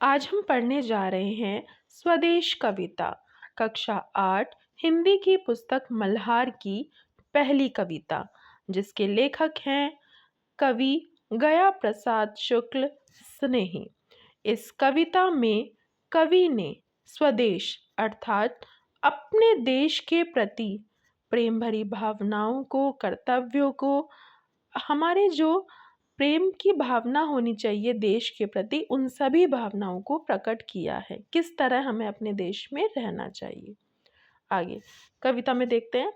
आज हम पढ़ने जा रहे हैं स्वदेश कविता कक्षा 8 हिंदी की पुस्तक मल्हार की पहली कविता जिसके लेखक हैं कवि गया प्रसाद शुक्ल स्नेही। इस कविता में कवि ने स्वदेश अर्थात अपने देश के प्रति प्रेम भरी भावनाओं को, कर्तव्यों को, हमारे जो प्रेम की भावना होनी चाहिए देश के प्रति, उन सभी भावनाओं को प्रकट किया है। किस तरह हमें अपने देश में रहना चाहिए। आगे कविता में देखते हैं।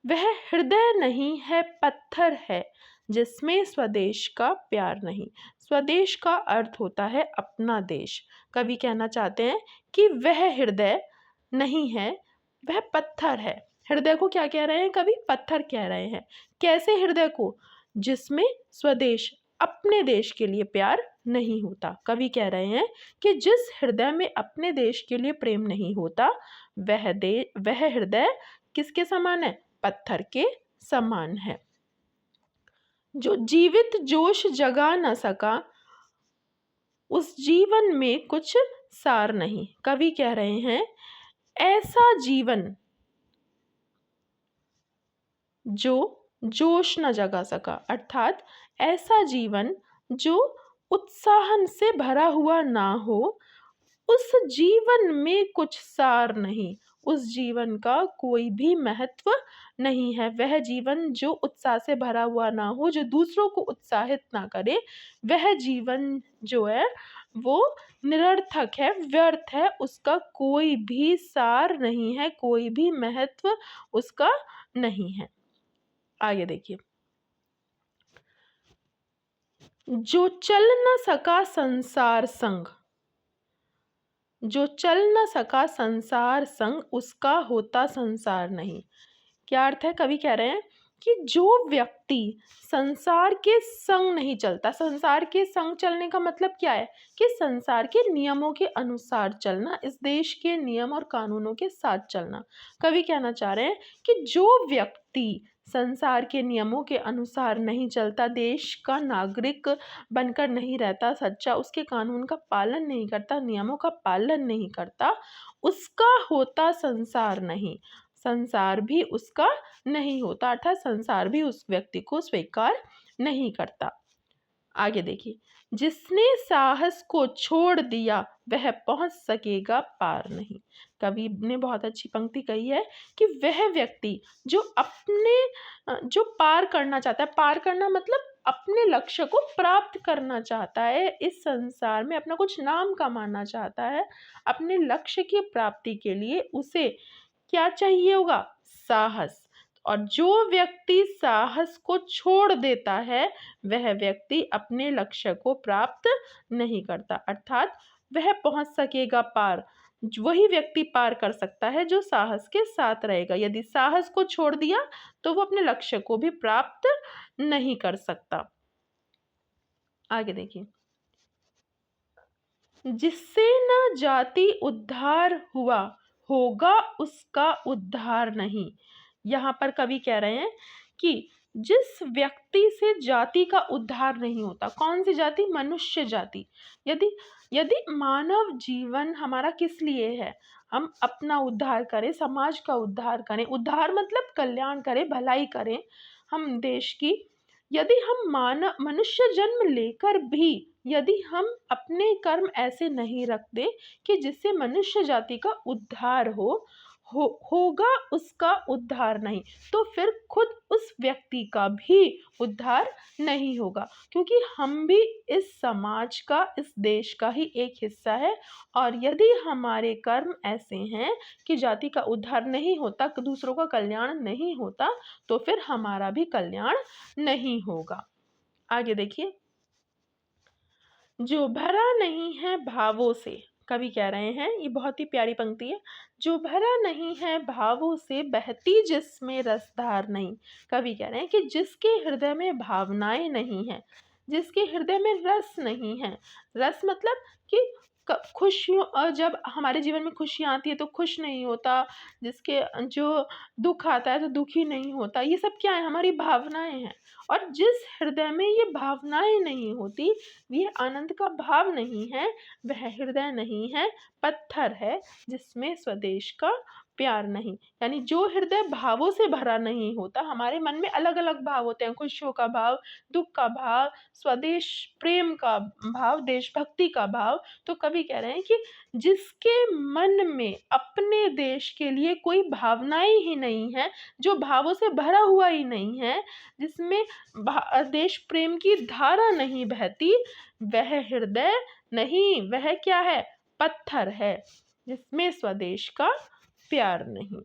वह हृदय नहीं है, पत्थर है जिसमें स्वदेश का प्यार नहीं। स्वदेश का अर्थ होता है अपना देश। कवि कहना चाहते हैं कि वह हृदय नहीं है, वह पत्थर है। हृदय को क्या कह रहे हैं कवि? पत्थर कह रहे हैं। कैसे हृदय को? जिसमें स्वदेश अपने देश के लिए प्यार नहीं होता। कवि कह रहे हैं कि जिस हृदय में अपने देश के लिए प्रेम नहीं होता, वह हृदय किसके समान है? पत्थर के समान है। जो जीवित जोश जगा न सका, उस जीवन में कुछ सार नहीं। कवि कह रहे हैं ऐसा जीवन जो जोश न जगा सका, अर्थात ऐसा जीवन जो उत्साहन से भरा हुआ ना हो, उस जीवन में कुछ सार नहीं, उस जीवन का कोई भी महत्व नहीं है। वह जीवन जो उत्साह से भरा हुआ ना हो, जो दूसरों को उत्साहित ना करे, वह जीवन जो है वो निरर्थक है, व्यर्थ है, उसका कोई भी सार नहीं है, कोई भी महत्व उसका नहीं है। आगे देखिए। जो चल न सका संसार संग, जो चल न सका संसार संग, उसका होता संसार नहीं। क्या अर्थ है? कवि कह रहे हैं कि जो व्यक्ति संसार के संग नहीं चलता, संसार के संग चलने का मतलब क्या है? कि संसार के नियमों के अनुसार चलना, इस देश के नियम और कानूनों के साथ चलना। कवि कहना चाह रहे हैं कि जो व्यक्ति संसार के नियमों के अनुसार नहीं चलता, देश का नागरिक बनकर नहीं रहता, सच्चा, उसके कानून का पालन नहीं करता, नियमों का पालन नहीं करता, उसका होता संसार नहीं, संसार भी उसका नहीं होता, अर्थात संसार भी उस व्यक्ति को स्वीकार नहीं करता। आगे देखिए। जिसने साहस को छोड़ दिया वह पहुंच सकेगा पार नहीं। कवि ने बहुत अच्छी पंक्ति कही है कि वह व्यक्ति जो पार करना चाहता है, पार करना मतलब अपने लक्ष्य को प्राप्त करना चाहता है, इस संसार में अपना कुछ नाम कमाना चाहता है, अपने लक्ष्य की प्राप्ति के लिए उसे क्या चाहिए होगा? साहस। और जो व्यक्ति साहस को छोड़ देता है, वह व्यक्ति अपने लक्ष्य को प्राप्त नहीं करता, अर्थात वह पहुंच सकेगा पार। वही व्यक्ति पार कर सकता है जो साहस के साथ रहेगा। यदि साहस को छोड़ दिया तो वो अपने लक्ष्य को भी प्राप्त नहीं कर सकता। आगे देखिए। जिससे न जाति उद्धार हुआ, होगा उसका उद्धार नहीं। यहाँ पर कवि कह रहे हैं कि जिस व्यक्ति से जाति का उद्धार नहीं होता, कौन सी जाति? मनुष्य जाति। यदि यदि मानव जीवन हमारा किस लिए है? हम अपना उद्धार करें, समाज का उद्धार करें, उद्धार मतलब कल्याण करें, भलाई करें हम देश की। यदि हम मनुष्य जन्म लेकर भी यदि हम अपने कर्म ऐसे नहीं रखते कि जिससे मनुष्य जाति का उद्धार होगा उसका उद्धार नहीं, तो फिर खुद उस व्यक्ति का भी उद्धार नहीं होगा, क्योंकि हम भी इस समाज का, इस देश का ही एक हिस्सा है। और यदि हमारे कर्म ऐसे हैं कि जाति का उद्धार नहीं होता, दूसरों का कल्याण नहीं होता, तो फिर हमारा भी कल्याण नहीं होगा। आगे देखिए। जो भरा नहीं है भावों से, कवि कह रहे हैं, ये बहुत ही प्यारी पंक्ति है। जो भरा नहीं है भावों से, बहती जिसमें रसधार नहीं। कवि कह रहे हैं कि जिसके हृदय में भावनाएं नहीं है, जिसके हृदय में रस नहीं है, रस मतलब कि खुशियों, जब हमारे जीवन में खुशियाँ आती है तो खुश नहीं होता, जो दुख आता है तो दुखी नहीं होता, ये सब क्या है? हमारी भावनाएं हैं। और जिस हृदय में ये भावनाएं नहीं होती, ये आनंद का भाव नहीं है, वह हृदय नहीं है, पत्थर है जिसमें स्वदेश का प्यार नहीं। यानी जो हृदय भावों से भरा नहीं होता, हमारे मन में अलग अलग भाव होते हैं, खुशियों का भाव, दुख का भाव, स्वदेश प्रेम का भाव, देशभक्ति का भाव। तो कवि कह रहे हैं कि जिसके मन में अपने देश के लिए कोई भावनाएं ही नहीं है, जो भावों से भरा हुआ ही नहीं है, जिसमें देश प्रेम की धारा नहीं बहती, वह हृदय नहीं, वह क्या है? पत्थर है जिसमें स्वदेश का प्यार नहीं।